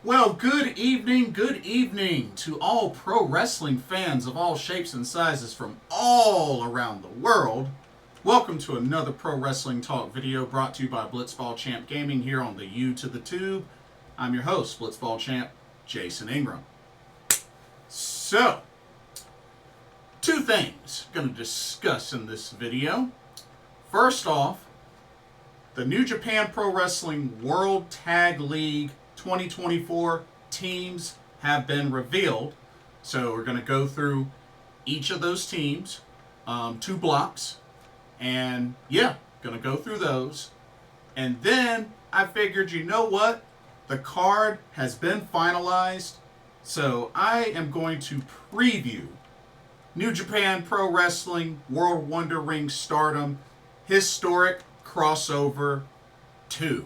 Well, good evening to all pro wrestling fans of all shapes and sizes from all around the world. Welcome to another Pro Wrestling Talk video brought to you by Blitzball Champ Gaming here on the U to the Tube. I'm your host, Blitzball Champ, Jason Ingram. So, two things I'm going to discuss in this video. First off, the New Japan Pro Wrestling World Tag League 2024 teams have been revealed. So we're going to go through each of those teams, two blocks, and yeah, going to go through those. And then I figured, you know what? The card has been finalized, so I am going to preview New Japan Pro Wrestling World Wonder Ring Stardom Historic X-Over II.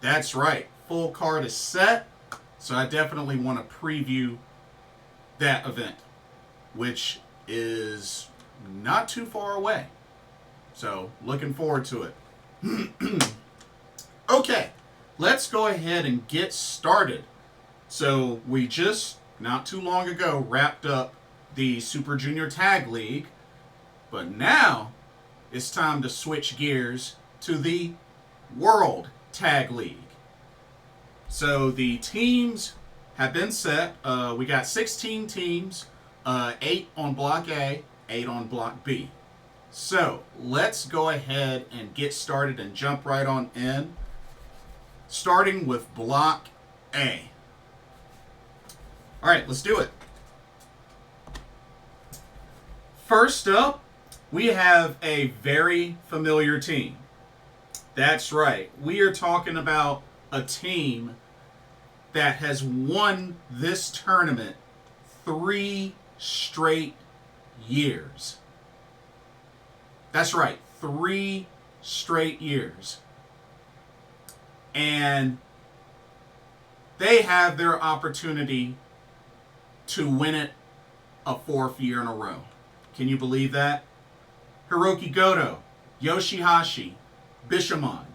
That's right. Full card is set, so I definitely want to preview that event, which is not too far away. So, looking forward to it. Okay, let's go ahead and get started. So, we just, not too long ago, wrapped up the Super Junior Tag League, but now it's time to switch gears to the World Tag League. So the teams have been set. We got 16 teams, 8 on Block A, 8 on Block B. So let's go ahead and get started and jump right on in, starting with Block A. All right, let's do it. First up, we have a very familiar team. That's right. We are talking about a team that has won this tournament 3 straight years. That's right, 3 straight years. And they have their opportunity to win it a 4th year in a row. Can you believe that? Hiroki Goto, Yoshihashi, Bishamon.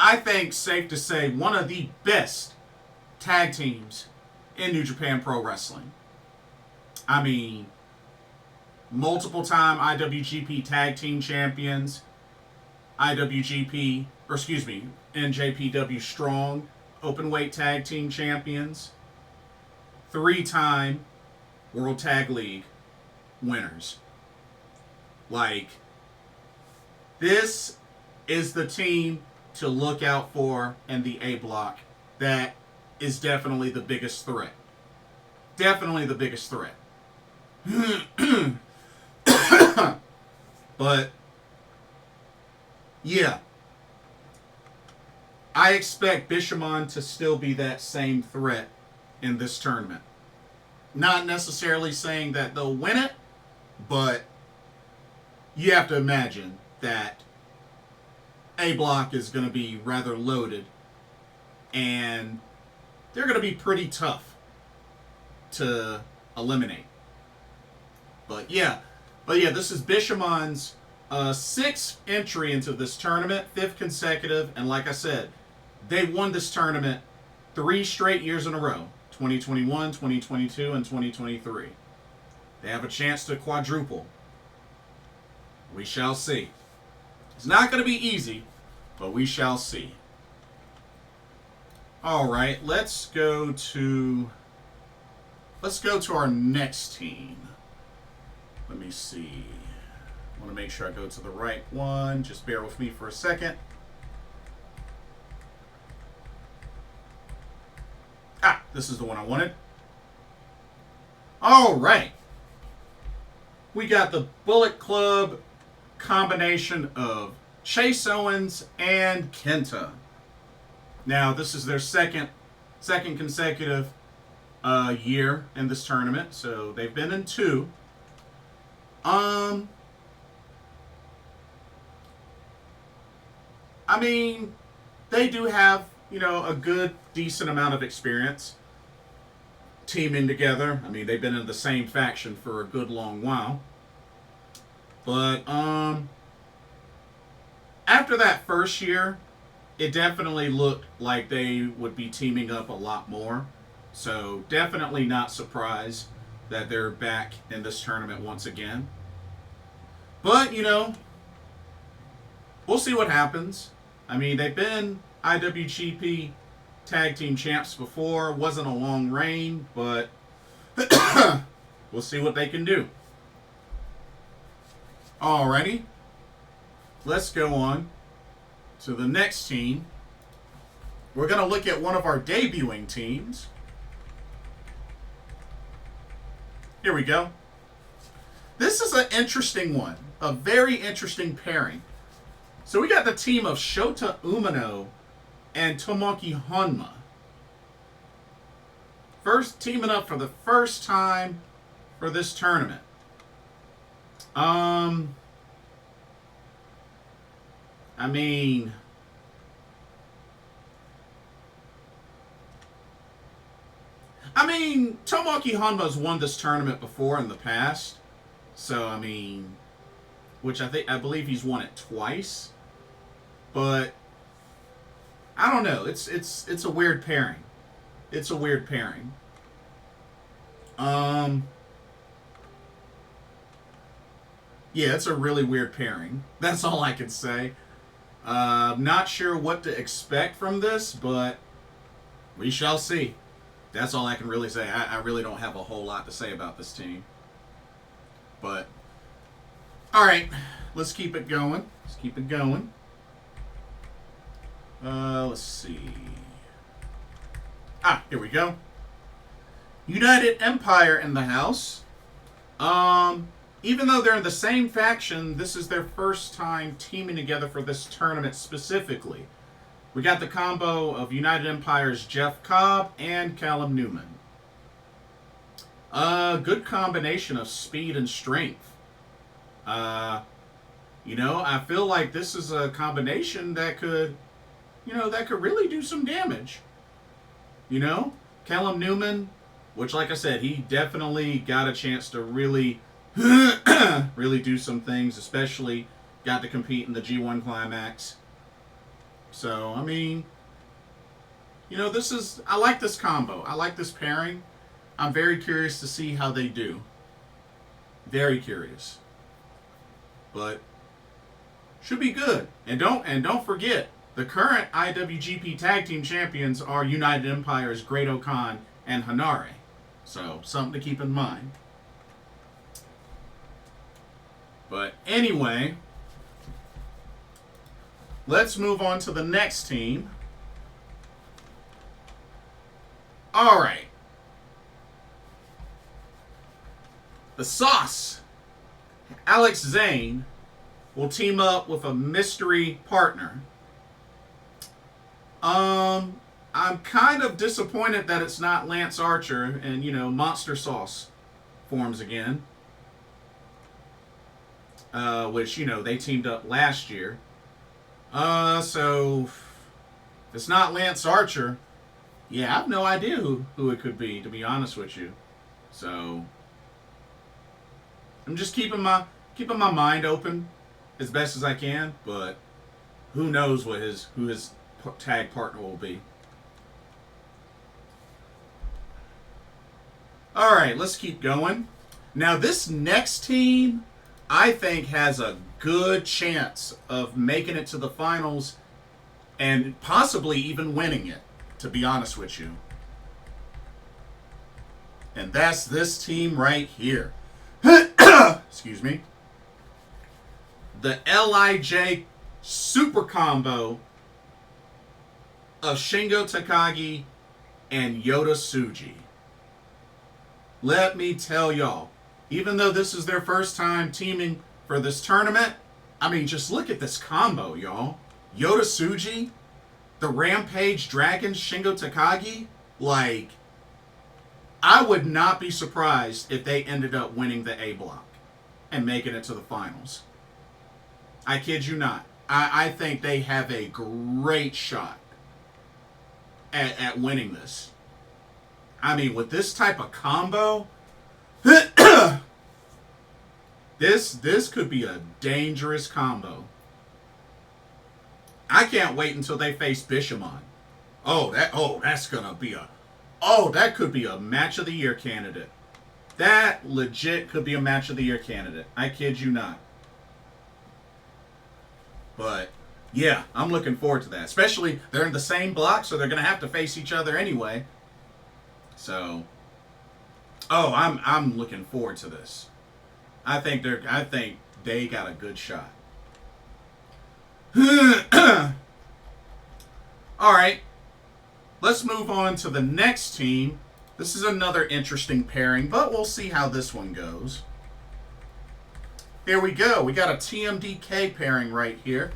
I think, safe to say, one of the best tag teams in New Japan Pro Wrestling. I mean, multiple time IWGP Tag Team Champions, NJPW Strong Openweight Tag Team Champions, 3-time World Tag League winners. Like, this is the team to look out for in the A block. That is definitely the biggest threat. Definitely the biggest threat. But, yeah. I expect Bishamon to still be that same threat in this tournament. Not necessarily saying that they'll win it, but you have to imagine that A block is going to be rather loaded, and they're going to be pretty tough to eliminate. But yeah, this is Bishamon's 6th entry into this tournament, 5th consecutive, and like I said, they won this tournament 3 straight years in a row, 2021, 2022, and 2023. They have a chance to quadruple. We shall see. It's not going to be easy, but we shall see. All right, let's go to our next team. Let me see. I want to make sure I go to the right one. Just bear with me for a second. This is the one I wanted. All right. We got the Bullet Club combination of Chase Owens and Kenta. Now, this is their second consecutive year in this tournament, so they've been in 2. I mean, they do have, a good, decent amount of experience teaming together. I mean, they've been in the same faction for a good long while. But, after that first year, it definitely looked like they would be teaming up a lot more. So definitely not surprised that they're back in this tournament once again. But, you know, we'll see what happens. I mean, they've been IWGP Tag Team Champs before. Wasn't a long reign, but we'll see what they can do. Alrighty. Let's go on to the next team. We're going to look at one of our debuting teams. Here we go. This is an interesting one. A very interesting pairing. So we got the team of Shota Umino and Tomoki Honma. First teaming up for the first time for this tournament. I mean, Tomoki Honma's won this tournament before in the past. So, I mean, which I believe he's won it twice. But I don't know. It's a weird pairing. It's a weird pairing. Yeah, it's a really weird pairing. That's all I can say. Not sure what to expect from this, but we shall see. That's all I can really say. I really don't have a whole lot to say about this team. But, alright, let's keep it going. Let's keep it going. Let's see. Here we go. United Empire in the house. Even though they're in the same faction, this is their first time teaming together for this tournament specifically. We got the combo of United Empire's Jeff Cobb and Callum Newman. Good combination of speed and strength. You know, I feel like this is a combination that could, that could really do some damage. You know, Callum Newman, which, like I said, he definitely got a chance to really really do some things, especially got to compete in the G1 Climax. So, I mean, I like this combo. I like this pairing. I'm very curious to see how they do. Very curious. But should be good. And don't forget, the current IWGP Tag Team Champions are United Empire's Great-O-Khan and Hanare. So, something to keep in mind. But anyway, let's move on to the next team. Alright. The Sauce, Alex Zane, will team up with a mystery partner. I'm kind of disappointed that it's not Lance Archer and, Monster Sauce forms again. Which, they teamed up last year. So, if it's not Lance Archer, yeah, I have no idea who it could be, to be honest with you. So, I'm just keeping my mind open as best as I can, but who knows who his tag partner will be. Alright, let's keep going. Now, this next team, I think, has a good chance of making it to the finals and possibly even winning it, to be honest with you. And that's this team right here. Excuse me. The LIJ super combo of Shingo Takagi and Yota Tsuji. Let me tell y'all, even though this is their first time teaming for this tournament, just look at this combo, y'all. Yota Tsuji, the Rampage Dragon Shingo Takagi, I would not be surprised if they ended up winning the A block and making it to the finals. I kid you not. I think they have a great shot at winning this. With this type of combo, this could be a dangerous combo. I can't wait until they face Bishamon. That's gonna be that could be a match of the year candidate. That legit could be a match of the year candidate. I kid you not. But yeah, I'm looking forward to that. Especially they're in the same block, so they're gonna have to face each other anyway. So, I'm looking forward to this. I think they got a good shot. All right, let's move on to the next team. This is another interesting pairing, but we'll see how this one goes. Here we go. We got a TMDK pairing right here.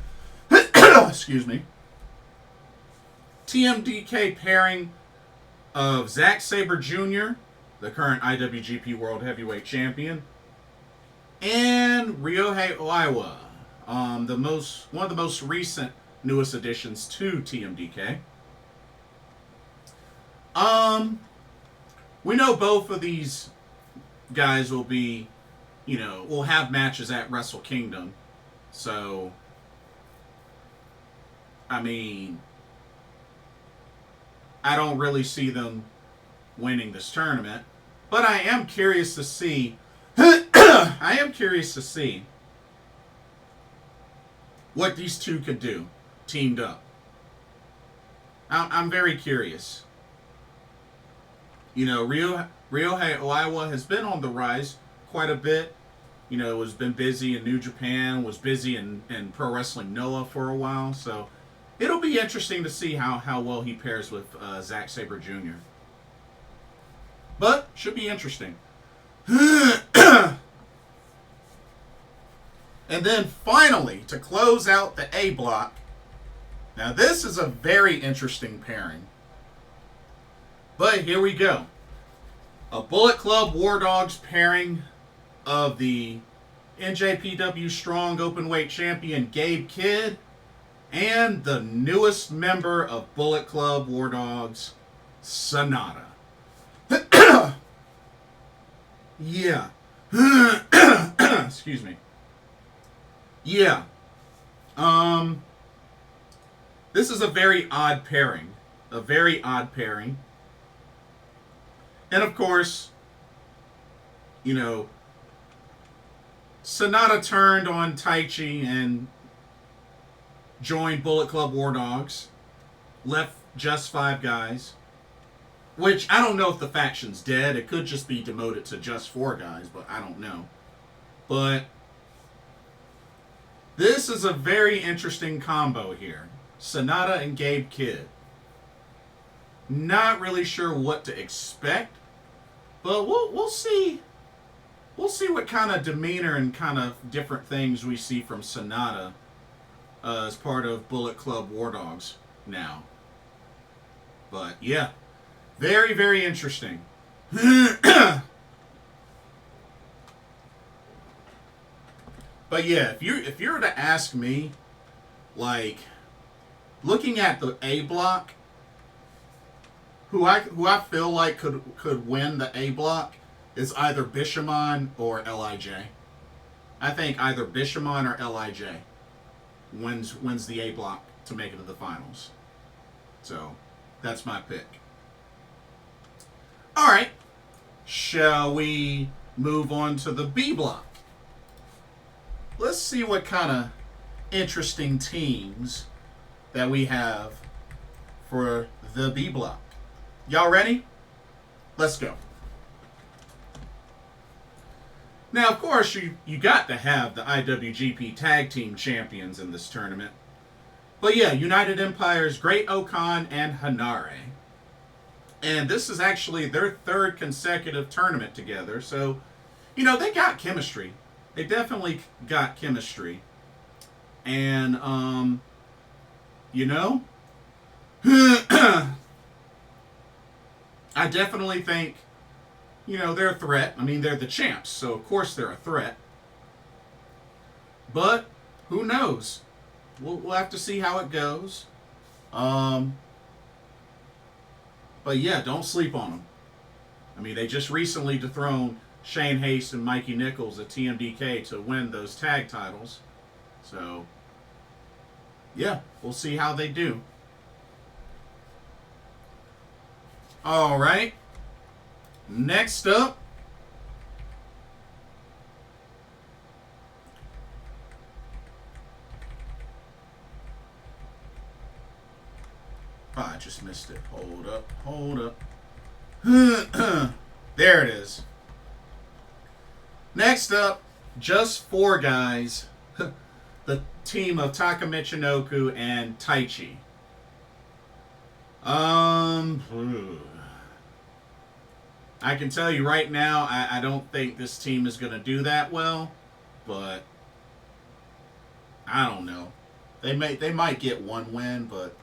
Excuse me. TMDK pairing of Zack Sabre Jr., the current IWGP World Heavyweight Champion, and Ryohei Oiwa, one of the most recent newest additions to TMDK. We know both of these guys will be, will have matches at Wrestle Kingdom. So, I mean, I don't really see them winning this tournament, but I am curious to see what these two could do teamed up. I'm very curious. Ryohei Oiwa has been on the rise quite a bit. Has been busy in New Japan, was busy in Pro Wrestling Noah for a while. So it'll be interesting to see how well he pairs with Zack Sabre Jr. But should be interesting. And then finally, to close out the A block, now this is a very interesting pairing. But here we go. A Bullet Club War Dogs pairing of the NJPW Strong Openweight Champion Gabe Kidd and the newest member of Bullet Club War Dogs, Sanada. Yeah. Excuse me. Yeah. This is a very odd pairing. A very odd pairing. And of course, Sanada turned on Taichi and joined Bullet Club War Dogs. Left just 5 guys. Which, I don't know if the faction's dead. It could just be demoted to just 4 guys, but I don't know. But this is a very interesting combo here. Sanada and Gabe Kidd. Not really sure what to expect, but we'll see. We'll see what kind of demeanor and kind of different things we see from Sanada as part of Bullet Club War Dogs now. But yeah, very, very interesting. But yeah, if you were to ask me, like, looking at the A block, who I feel like could win the A block is either Bishamon or LIJ. I think either Bishamon or LIJ wins the A block to make it to the finals. So that's my pick. All right, shall we move on to the B block? Let's see what kind of interesting teams that we have for the B block. Y'all ready? Let's go. Now, of course, you got to have the IWGP Tag Team Champions in this tournament. But yeah, United Empire's Great Okan and Hanare. And this is actually their 3rd consecutive tournament together. So, they got chemistry. They definitely got chemistry. And, I definitely think, they're a threat. I mean, they're the champs, so of course they're a threat. But, who knows? We'll have to see how it goes. But yeah, don't sleep on them. I mean, they just recently dethroned Shane Haste and Mikey Nichols at TMDK to win those tag titles. So, yeah, we'll see how they do. All right. Next up, oh, I just missed it. Hold up, hold up. There it is. Next up, just four guys. The team of Taka Michinoku and Taichi. I can tell you right now, I don't think this team is going to do that well, but I don't know. They might get one win, but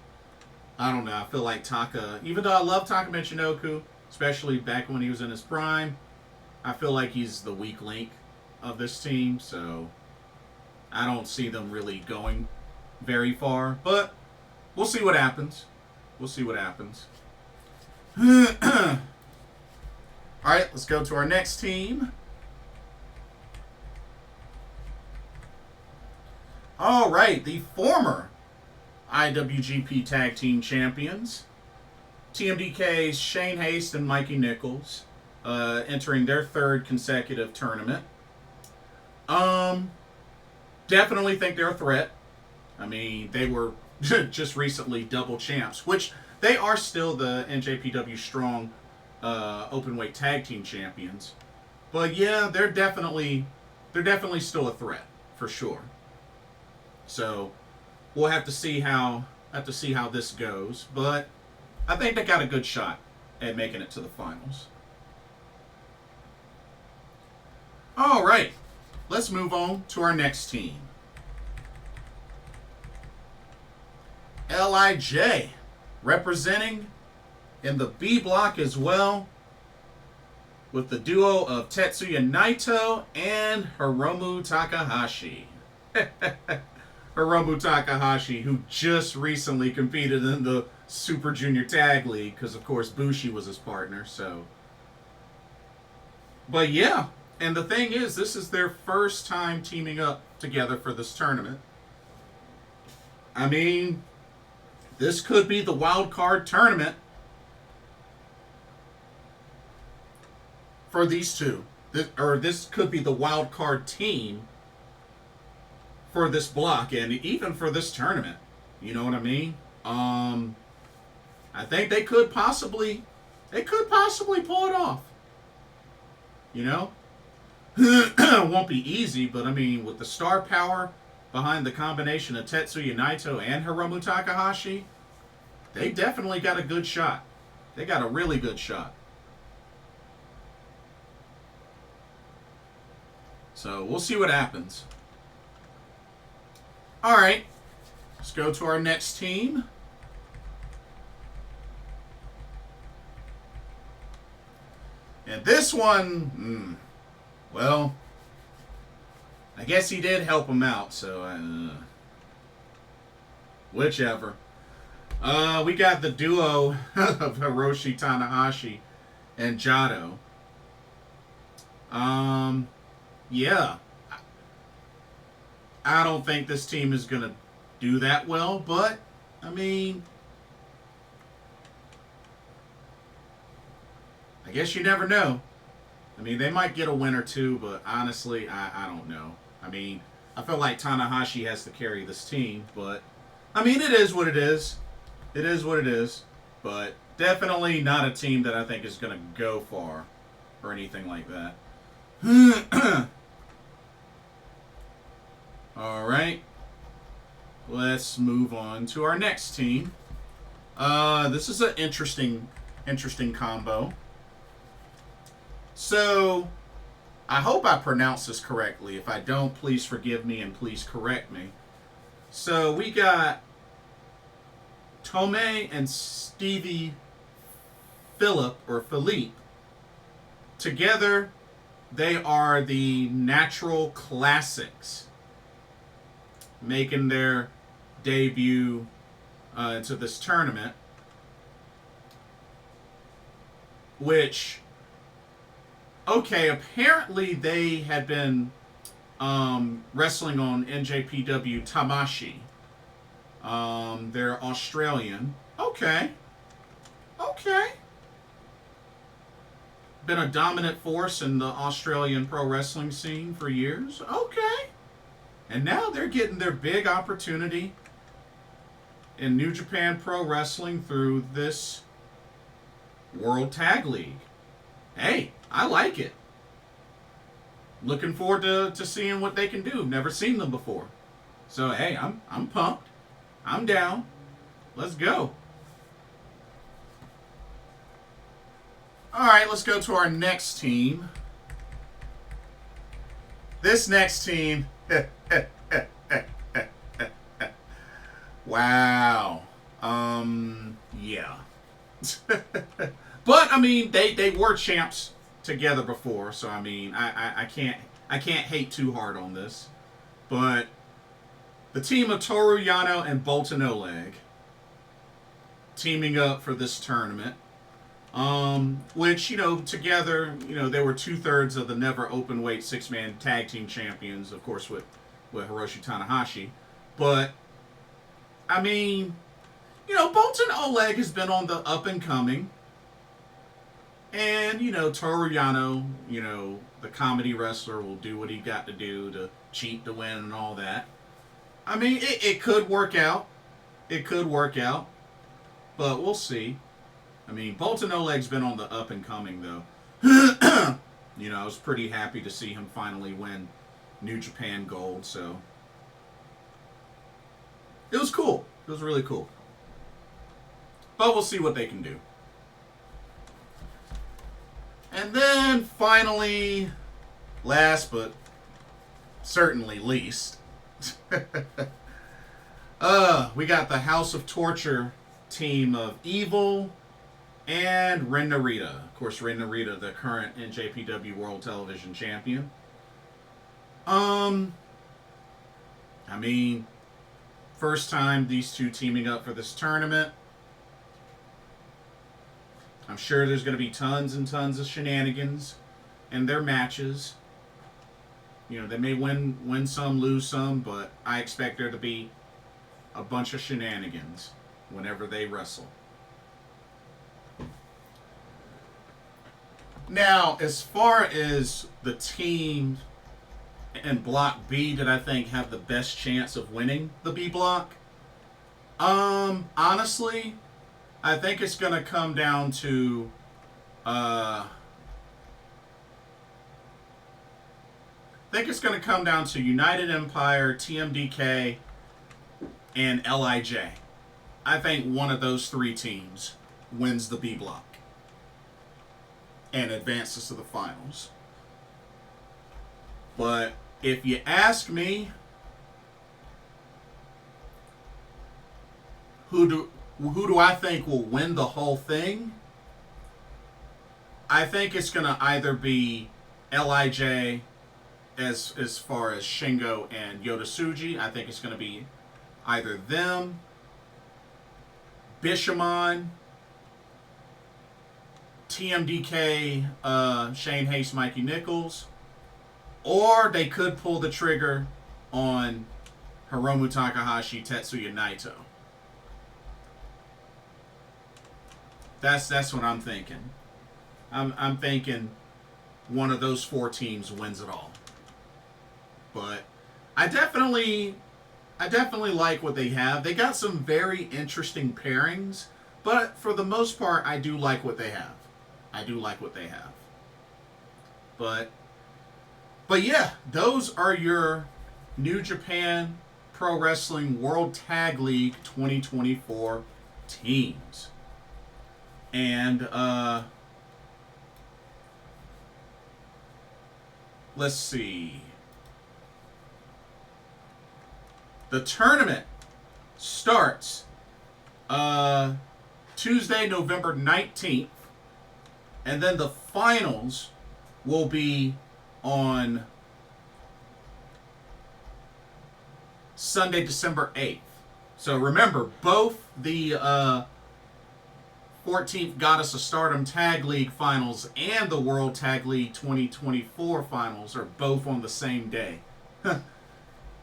I don't know. I feel like Taka, even though I love Taka Michinoku, especially back when he was in his prime, I feel like he's the weak link of this team, so I don't see them really going very far, but we'll see what happens. We'll see what happens. All right, let's go to our next team. All right, the former IWGP Tag Team Champions, TMDK's Shane Haste and Mikey Nichols, entering their third consecutive tournament. Definitely think they're a threat. I mean, they were just recently double champs, which they are still the NJPW Strong Openweight Tag Team Champions. But yeah, they're definitely still a threat for sure. So we'll have to see how this goes. But I think they got a good shot at making it to the finals. All right, let's move on to our next team. LIJ, representing in the B block as well, with the duo of Tetsuya Naito and Hiromu Takahashi. Hiromu Takahashi, who just recently competed in the Super Junior Tag League, because of course Bushi was his partner, so. But yeah, and the thing is, this is their first time teaming up together for this tournament. I mean, this could be the wild card tournament for these two. This could be the wild card team for this block and even for this tournament. You know what I mean? I think they could possibly pull it off. You know? It won't be easy, but I mean, with the star power behind the combination of Tetsuya Naito and Hiromu Takahashi, they definitely got a good shot. They got a really good shot. So we'll see what happens. All right, let's go to our next team. And this one, well, I guess he did help him out, so whichever. We got the duo of Hiroshi Tanahashi and Jado. Yeah. I don't think this team is going to do that well, but, I mean, I guess you never know. I mean, they might get a win or two, but honestly, I don't know. I mean, I feel like Tanahashi has to carry this team, but, I mean, it is what it is. It is what it is, but definitely not a team that I think is going to go far or anything like that. All right, let's move on to our next team. This is an interesting combo. So, I hope I pronounced this correctly. If I don't, please forgive me and please correct me. So, we got Tome and Stevie Philippe. Together, they are the Natural Classics, making their debut into this tournament, which, okay, apparently they had been wrestling on NJPW Tamashii They're Australian. Okay. Okay. Been a dominant force in the Australian pro wrestling scene for years. Okay. And now they're getting their big opportunity in New Japan Pro Wrestling through this World Tag League. Hey, I like it. Looking forward to seeing what they can do. Never seen them before. So, hey, I'm pumped. I'm down. Let's go. All right, let's go to our next team. This next team. Wow. Yeah. But I mean, they were champs together before, so I mean, I can't hate too hard on this. But the team of Toru, Yano, and Boltin Oleg teaming up for this tournament. Which, you know, together, you know, they were 2/3 of the never open weight 6-man tag team champions, of course, with Hiroshi Tanahashi. But, I mean, you know, Boltin Oleg has been on the up and coming. And, you know, Toru Yano, you know, the comedy wrestler, will do what he got to do to cheat to win and all that. I mean, it could work out. It could work out. But we'll see. I mean, Boltin Oleg's been on the up and coming, though. You know, I was pretty happy to see him finally win New Japan Gold, so it was cool. It was really cool. But we'll see what they can do. And then, finally, last but certainly least, we got the House of Torture team of Evil and Rina. Of course, Rina, the current NJPW World Television Champion. I mean, first time these two teaming up for this tournament. I'm sure there's going to be tons and tons of shenanigans in their matches. You know, they may win some, lose some, but I expect there to be a bunch of shenanigans whenever they wrestle. Now, as far as the team in Block B that I think have the best chance of winning the B block, honestly, I think it's going to come down to United Empire, TMDK, and LIJ. I think one of those three teams wins the B block and advances to the finals. But if you ask me, who do I think will win the whole thing? I think it's going to either be LIJ as far as Shingo and Yoda I think it's going to be either them, Bishamon, TMDK, Shane Haste, Mikey Nichols, or they could pull the trigger on Hiromu Takahashi, Tetsuya Naito. That's what I'm thinking. I'm thinking one of those four teams wins it all. But I definitely like what they have. They got some very interesting pairings, but for the most part, I do like what they have. But yeah, those are your New Japan Pro Wrestling World Tag League 2024 teams. And let's see. The tournament starts Tuesday, November 19th. And then the finals will be on Sunday, December 8th. So remember, both the 14th Goddess of Stardom Tag League finals and the World Tag League 2024 finals are both on the same day.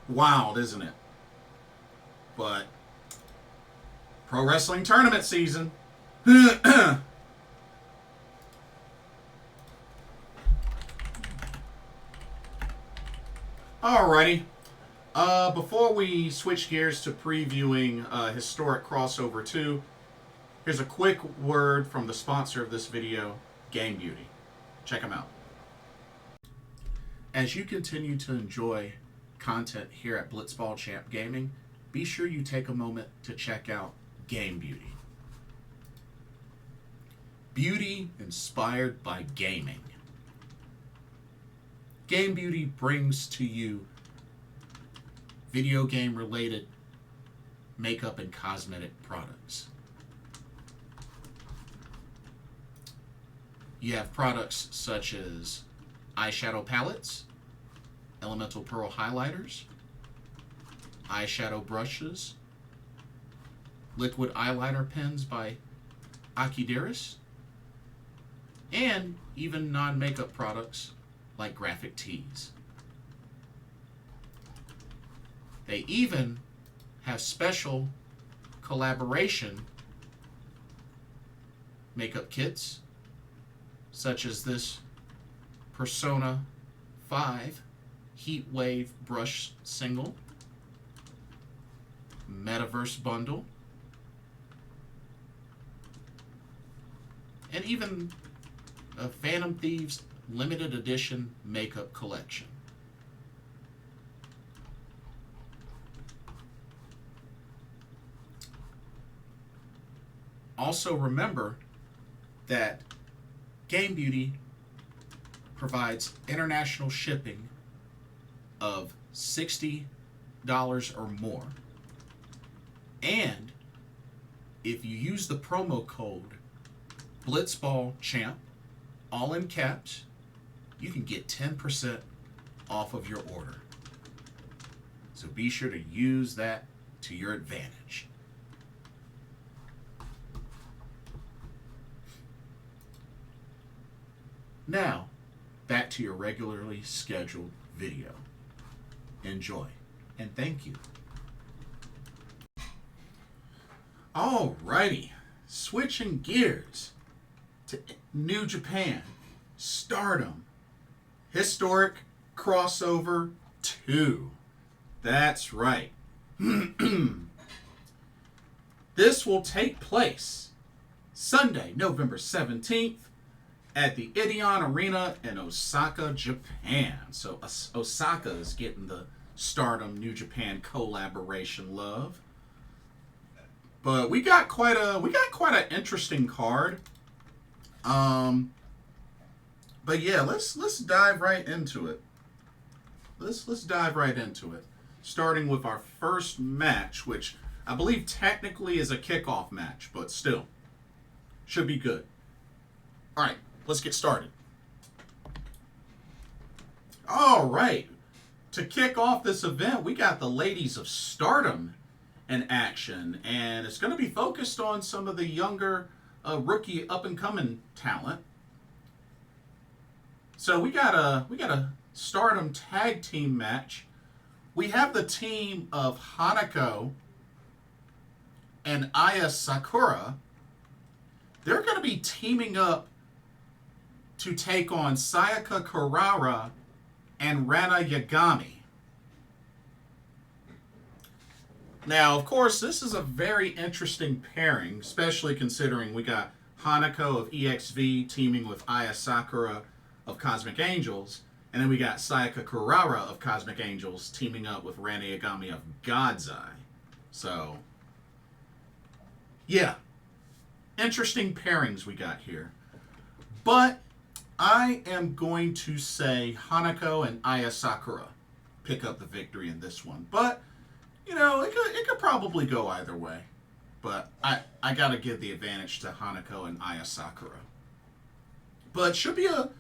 Wild, isn't it? But Pro wrestling tournament season. Alrighty. Before we switch gears to previewing Historic Crossover 2, here's a quick word from the sponsor of this video, Game Beauty. Check them out. As you continue to enjoy content here at Blitzball Champ Gaming, be sure you take a moment to check out Game Beauty. Beauty inspired by gaming. Game Beauty brings to you video game related makeup and cosmetic products. You have products such as eyeshadow palettes, elemental pearl highlighters, eyeshadow brushes, liquid eyeliner pens by Akira, and even non-makeup products like graphic tees. They even have special collaboration makeup kits, such as this Persona 5 Heat Wave Brush Single, Metaverse Bundle, and even a Phantom Thieves limited edition makeup collection. Also remember that Game Beauty provides international shipping of $60 or more. And if you use the promo code BlitzballChamp, all in caps, you can get 10% off of your order. So be sure to use that to your advantage. Now, back to your regularly scheduled video. Enjoy, and thank you. Alrighty, switching gears to New Japan, Stardom, Historic Crossover 2. That's right. This will take place Sunday, November 17th at the Ideon Arena in Osaka, Japan. So Osaka is getting the Stardom New Japan collaboration love. But we got quite an interesting card. But yeah, let's dive right into it. Let's dive right into it. Starting with our first match, which I believe technically is a kickoff match, but still should be good. All right, let's get started. All right, to kick off this event, we got the ladies of Stardom in action, and it's going to be focused on some of the younger rookie up-and-coming talent. So we got a Stardom tag team match. We have the team of HANAKO and Sakura. They're going to be teaming up to take on Sayaka Kurara and Ranna Yagami. Now, of course, this is a very interesting pairing, especially considering we got HANAKO of EXV teaming with Sakura of Cosmic Angels, and then we got Sayaka Kurara of Cosmic Angels teaming up with Ranna Yagami of God's Eye. So, yeah, interesting pairings we got here. But I am going to say HANAKO and Sakura pick up the victory in this one. But you know, it could probably go either way. But I gotta give the advantage to HANAKO and Sakura. But should be a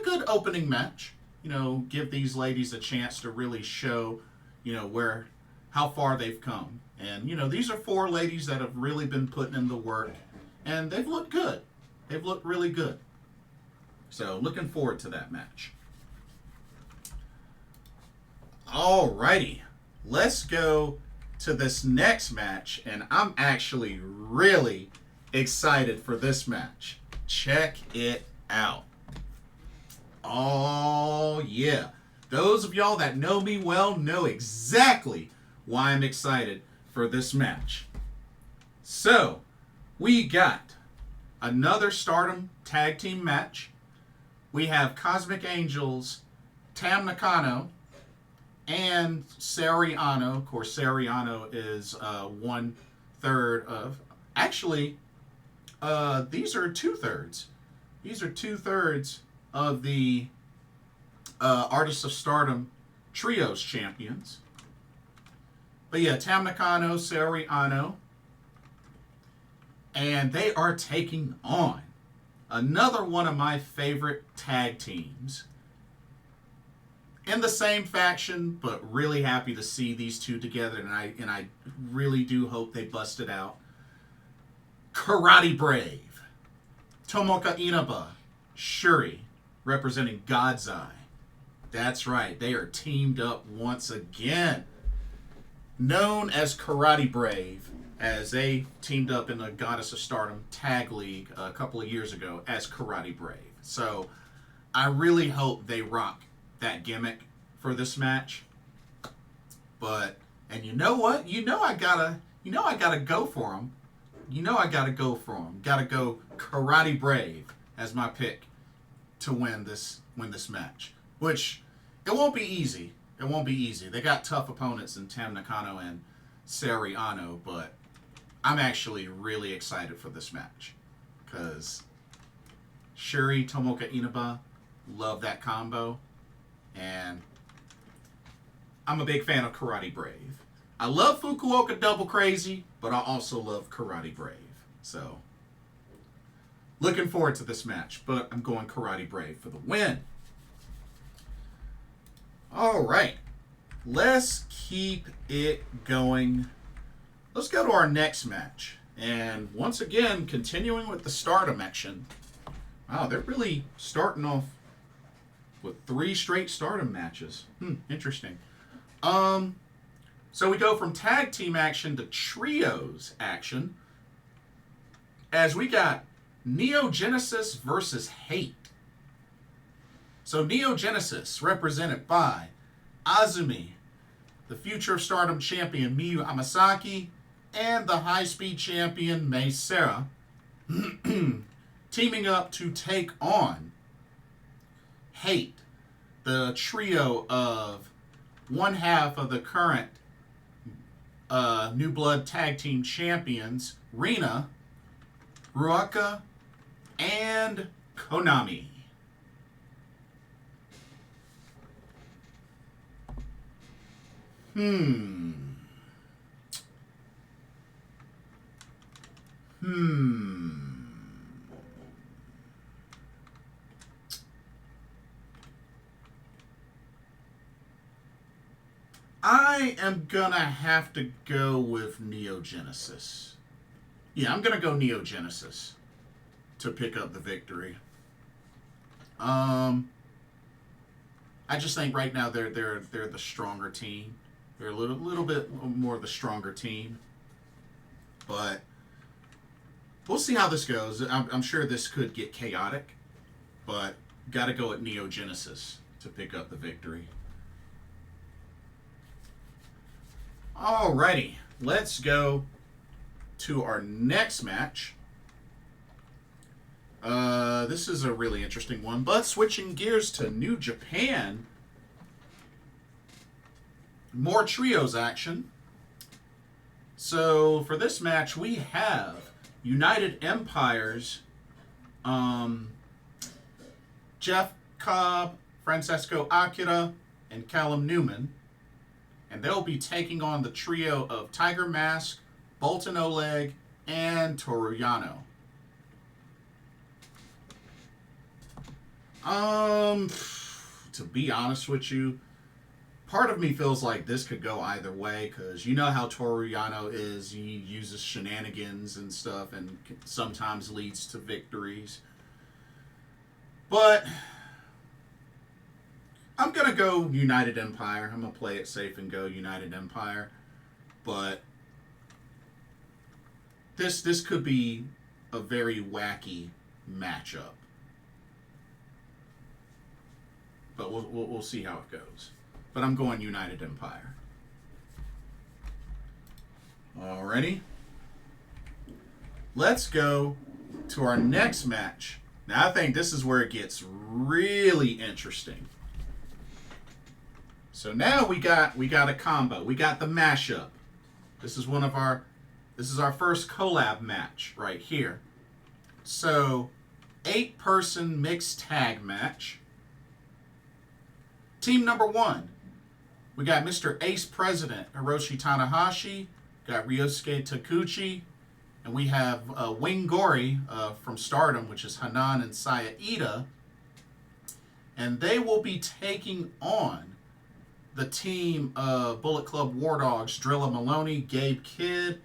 good opening match. You know, give these ladies a chance to really show, you know, how far they've come. And, you know, these are four ladies that have really been putting in the work. And they've looked good. They've looked really good. So, looking forward to that match. Alrighty. Let's go to this next match, and I'm actually really excited for this match. Check it out. Oh, yeah. Those of y'all that know me well know exactly why I'm excited for this match. So, we got another Stardom tag team match. We have Cosmic Angels, Tam Nakano, and Saori Anou. Of course, Saori Anou is 1/3 of... Actually, these are 2/3. These are 2/3 of the Artists of Stardom Trios champions. But yeah, Tam Nakano, Saori Anou. And they are taking on another one of my favorite tag teams. In the same faction, but really happy to see these two together, and I really do hope they bust it out. Karate Brave. Tomoka Inaba. Syuri, representing God's Eye. That's right, they are teamed up once again. Known as Karate Brave, as they teamed up in the Goddess of Stardom Tag League a couple of years ago as Karate Brave. So I really hope they rock that gimmick for this match. But, and you know what? I gotta go for them. I gotta go for them. Gotta go Karate Brave as my pick to win this match. Which, it won't be easy. It won't be easy. They got tough opponents in Tam Nakano and Saori Anou, but I'm actually really excited for this match. Because Syuri, Tomoka Inaba, love that combo. And I'm a big fan of Karate Brave. I love Fukuoka Double Crazy, but I also love Karate Brave. So, looking forward to this match, but I'm going Karate Brave for the win. Alright, let's keep it going. Let's go to our next match. And once again, continuing with the Stardom action. Wow, they're really starting off with 3 straight Stardom matches. Interesting. So we go from tag team action to trios action. As we got Neo Genesis versus H.A.T.E. So Neo Genesis, represented by Azumi, the Future of Stardom champion Miyu Amasaki, and the High Speed champion Seira, teaming up to take on H.A.T.E, the trio of one half of the current New Blood Tag Team champions, Rina, Ruaka, and Konami. I am gonna have to go with Neo Genesis. Yeah, I'm gonna go Neo Genesis to pick up the victory. I just think right now they're the stronger team. They're a little bit more the stronger team, but we'll see how this goes. I'm sure this could get chaotic, but gotta go at Neo Genesis to pick up the victory. Alrighty, let's go to our next match. This is a really interesting one, but switching gears to New Japan. More trios action. So for this match, we have United Empire's Jeff Cobb, Francesco Akira, and Callum Newman. And they'll be taking on the trio of Tiger Mask, Boltin Oleg, and Toru Yano. To be honest with you, part of me feels like this could go either way, because you know how Toru Yano is. He uses shenanigans and stuff and sometimes leads to victories. But I'm going to go United Empire. I'm going to play it safe and go United Empire. But this could be a very wacky matchup. But we'll see how it goes. But I'm going United Empire. Alrighty. Let's go to our next match. Now I think this is where it gets really interesting. So now we got a combo. We got the mashup. This is our first collab match right here. So 8-person mixed tag match. Team number 1. We got Mr. Ace President Hiroshi Tanahashi, got Ryosuke Taguchi, and we have Wing Gory from Stardom, which is Hanan and Sayaka. And they will be taking on the team of Bullet Club War Dogs, Drilla Maloney, Gabe Kidd,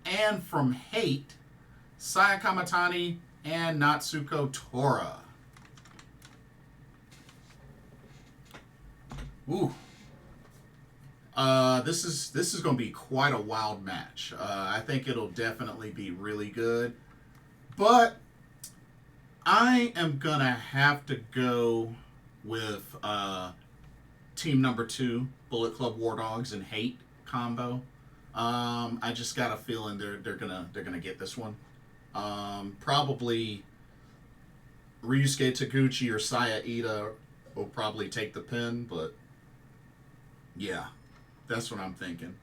and from H.A.T.E, Sayaka Matani, and Natsuko Tora. Ooh. This is going to be quite a wild match. I think it'll definitely be really good. But I am going to have to go with team number 2, Bullet Club War Dogs and H.A.T.E combo. I just got a feeling they're gonna get this one. Probably Ryusuke Taguchi or Sayaka will probably take the pin, but yeah, that's what I'm thinking.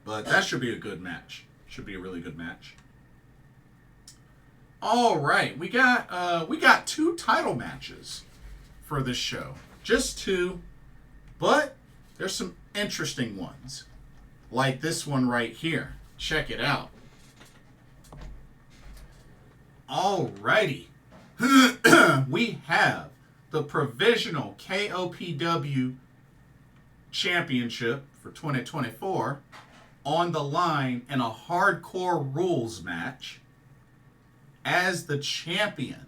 But that should be a good match. Should be a really good match. All right, we got 2 title matches for this show. Just 2, but there's some interesting ones. Like this one right here. Check it out. Alrighty. We have the Provisional KOPW Championship for 2024 on the line in a hardcore rules match. As the champion,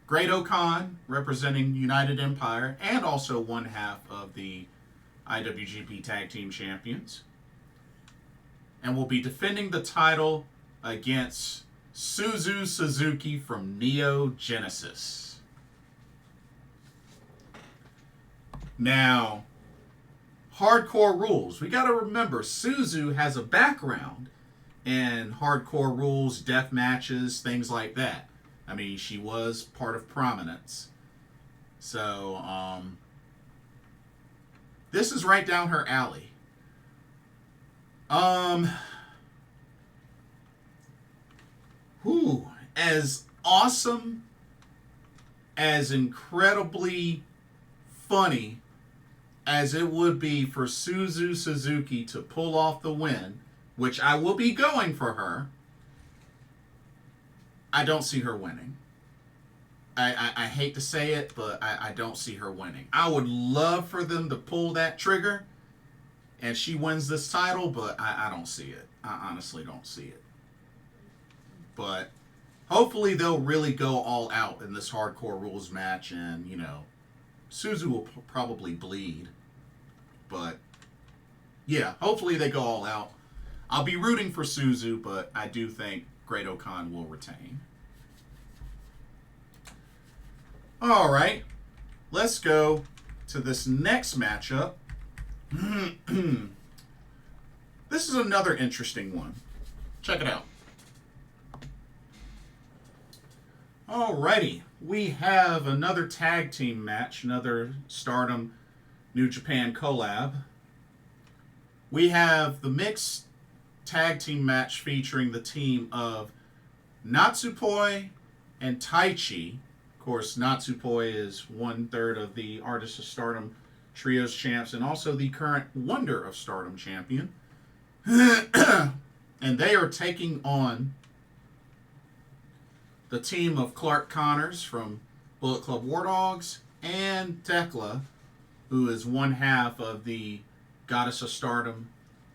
Great Okan, representing United Empire, and also one half of the IWGP Tag Team Champions. And will be defending the title against Suzu Suzuki from Neo Genesis. Now, hardcore rules. We got to remember, Suzu has a background in hardcore rules, death matches, things like that. I mean, she was part of Prominence. So, this is right down her alley. As awesome, as incredibly funny as it would be for Suzu Suzuki to pull off the win, which I will be going for her, I don't see her winning. I hate to say it, but I don't see her winning. I would love for them to pull that trigger and she wins this title, but I don't see it. I honestly don't see it. But hopefully they'll really go all out in this hardcore rules match, and, you know, Suzu will probably bleed. But, yeah, hopefully they go all out. I'll be rooting for Suzu, but I do think Great Okan will retain. All right, let's go to this next matchup. This is another interesting one. Check it out. Alrighty, we have another tag team match, another Stardom New Japan collab. We have the mixed tag team match featuring the team of Natsupoi and Taichi. Of course, Natsupoi is 1/3 of the Artists of Stardom Trios champs and also the current Wonder of Stardom champion. And they are taking on the team of Clark Connors from Bullet Club War Dogs and Tekla, who is one half of the Goddess of Stardom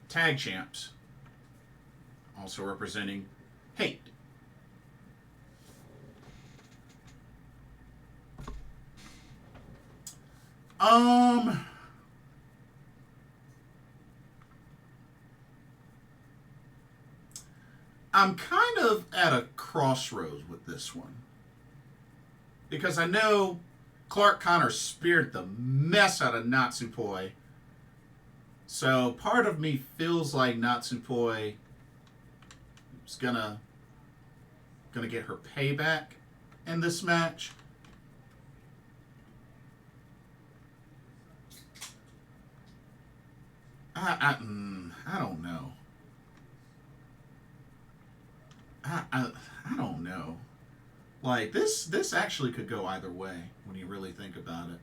tag champs, also representing H.A.T.E. I'm kind of at a crossroads with this one. Because I know Clark Connor speared the mess out of Natsupoi. So part of me feels like Natsupoi is gonna get her payback in this match. I don't know. I don't know. Like, this actually could go either way when you really think about it.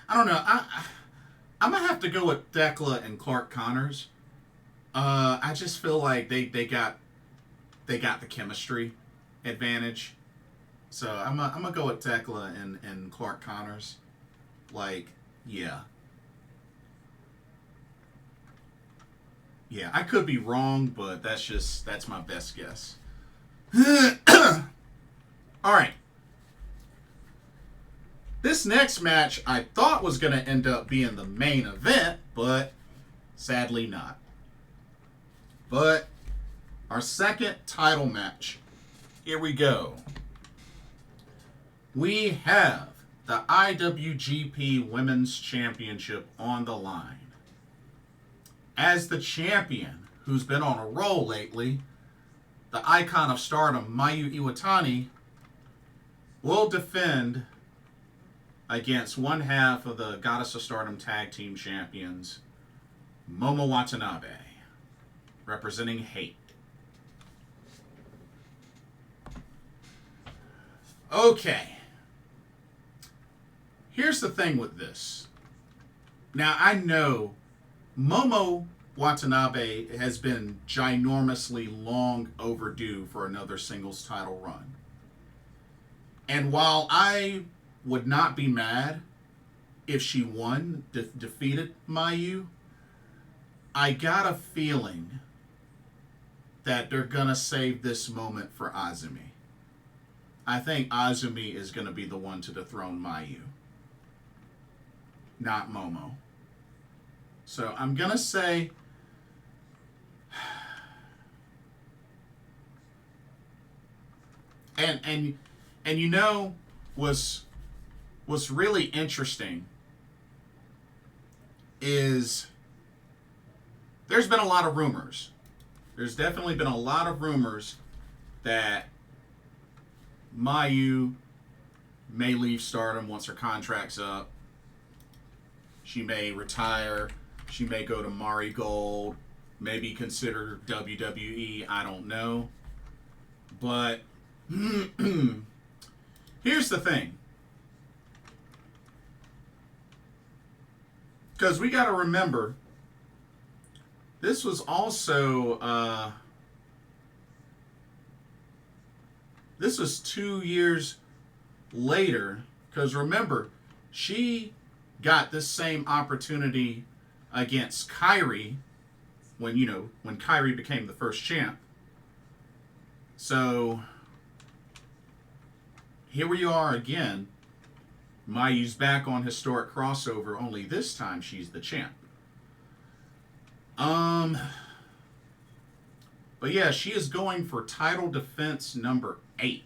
I don't know. I'm gonna have to go with Thekla and Clark Connors. I just feel like they got the chemistry advantage. So I'm gonna go with Thekla and Clark Connors. Like, yeah. Yeah, I could be wrong, but that's my best guess. Alright. This next match I thought was going to end up being the main event, but sadly not. But our second title match. Here we go. We have the IWGP Women's Championship on the line. As the champion, who's been on a roll lately, the icon of Stardom, Miyu Iwatani, will defend against one half of the Goddess of Stardom Tag Team Champions, Momo Watanabe, representing H.A.T.E. Okay. Here's the thing with this. Now, I know Momo Watanabe has been ginormously long overdue for another singles title run. And while I would not be mad if she won, defeated Miyu, I got a feeling that they're going to save this moment for Azumi. I think Azumi is going to be the one to dethrone Miyu, not Momo. So I'm going to say and you know what's really interesting is there's been a lot of rumors. There's definitely been a lot of rumors that Miyu may leave Stardom once her contract's up. She may retire. She may go to Marigold. Maybe consider WWE. I don't know. But here's the thing. Because we got to remember, this was also, this was 2 years later. Because remember, she got this same opportunity against Kairi when Kairi became the first champ. So here we are again. Mayu's back on Historic Crossover, only this time she's the champ. But yeah, she is going for title defense number 8.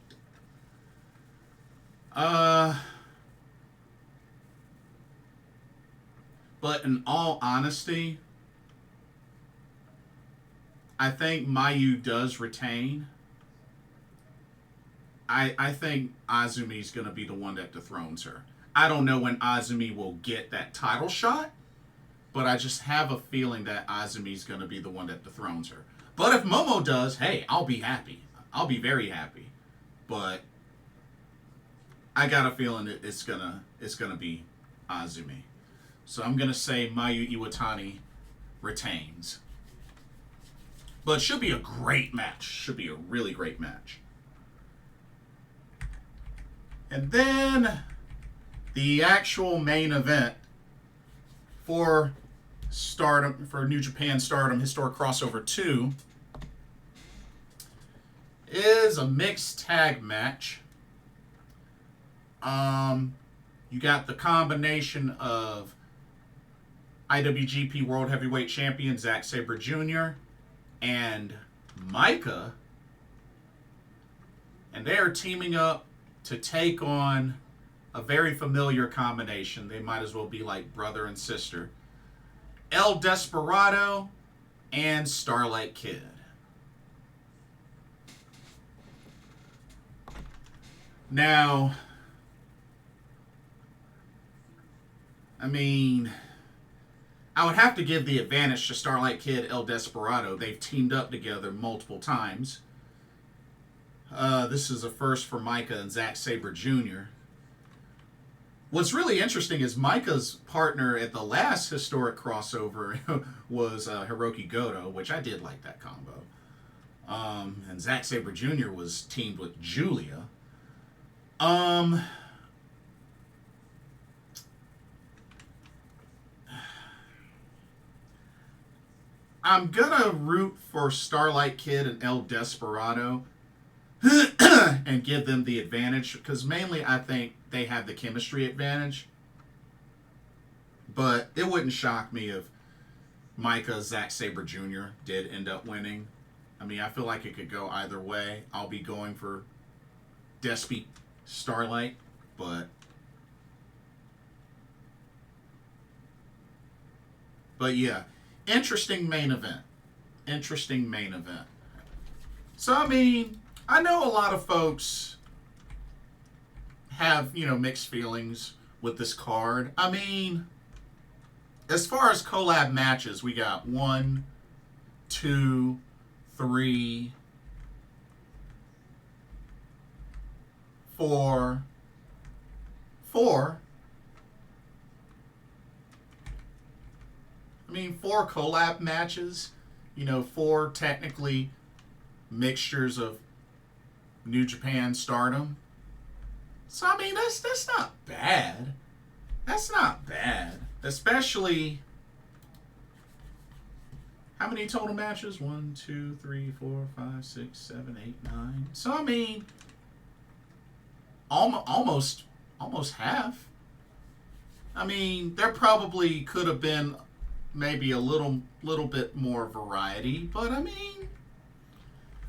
But in all honesty, I think Miyu does retain. I think Azumi's going to be the one that dethrones her. I don't know when Azumi will get that title shot, but I just have a feeling that Azumi's going to be the one that dethrones her. But if Momo does, hey, I'll be happy. I'll be very happy. But I got a feeling that it's gonna be Azumi. So I'm going to say Miyu Iwatani retains. But it should be a great match. Should be a really great match. And then the actual main event for Stardom, for New Japan Stardom Historic Crossover 2 is a mixed tag match You got the combination of IWGP World Heavyweight Champion Zack Sabre Jr. and Micah, and they are teaming up to take on a very familiar combination. They might as well be like brother and sister. El Desperado and Starlight Kid. Now, I mean, I would have to give the advantage to Starlight Kid, El Desperado. They've teamed up together multiple times. This is a first for Micah and Zack Sabre Jr. What's really interesting is Micah's partner at the last historic crossover was Hiroki Goto, which I did like that combo. And Zack Sabre Jr. was teamed with Julia. I'm gonna root for Starlight Kid and El Desperado and give them the advantage, because mainly I think they have the chemistry advantage. But it wouldn't shock me if Micah, Zack Sabre Jr. did end up winning. I mean, I feel like it could go either way. I'll be going for Despy Starlight, but yeah, interesting main event. Interesting main event. So, I mean, I know a lot of folks have, mixed feelings with this card. I mean, as far as collab matches, we got 1, 2, 3, 4. I mean, 4 collab matches. 4 technically mixtures of New Japan Stardom. So, I mean, that's not bad. That's not bad. Especially, how many total matches? 1, 2, 3, 4, 5, 6, 7, 8, 9. So, I mean, almost half. I mean, there probably could have been maybe a little bit more variety, but I mean,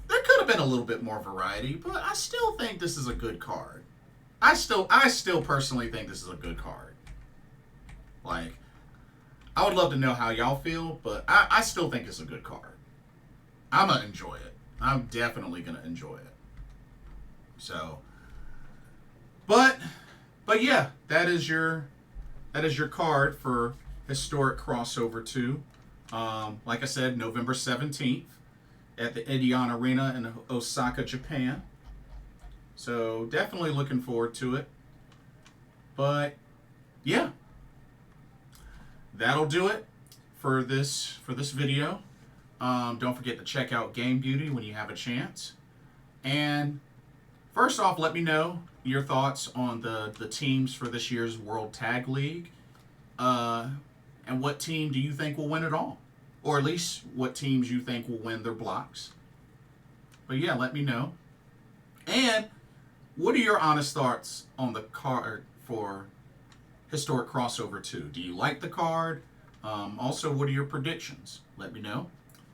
there could have been a little bit more variety, but I still think this is a good card. I still personally think this is a good card. Like, I would love to know how y'all feel, but I still think it's a good card. I'm gonna enjoy it. I'm definitely gonna enjoy it. So, but yeah, that is your card for Historic Crossover 2. Like I said, November 17th at the Edion Arena in Osaka, Japan. So definitely looking forward to it. But yeah, that'll do it for this video. Don't forget to check out Game Beauty when you have a chance. And first off, let me know your thoughts on the teams for this year's World Tag League. And what team do you think will win it all? Or at least what teams you think will win their blocks. But yeah, let me know. And what are your honest thoughts on the card for Historic Crossover 2? Do you like the card? Also, what are your predictions? Let me know.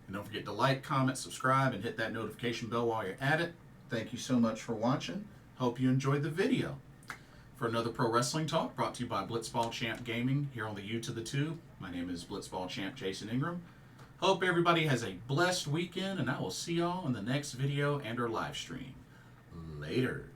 And don't forget to like, comment, subscribe, and hit that notification bell while you're at it. Thank you so much for watching. Hope you enjoyed the video. For another Pro Wrestling Talk brought to you by Blitzball Champ Gaming here on the U to the Tube. My name is Blitzball Champ Jason Ingram. Hope everybody has a blessed weekend, and I will see y'all in the next video and or live stream. Later.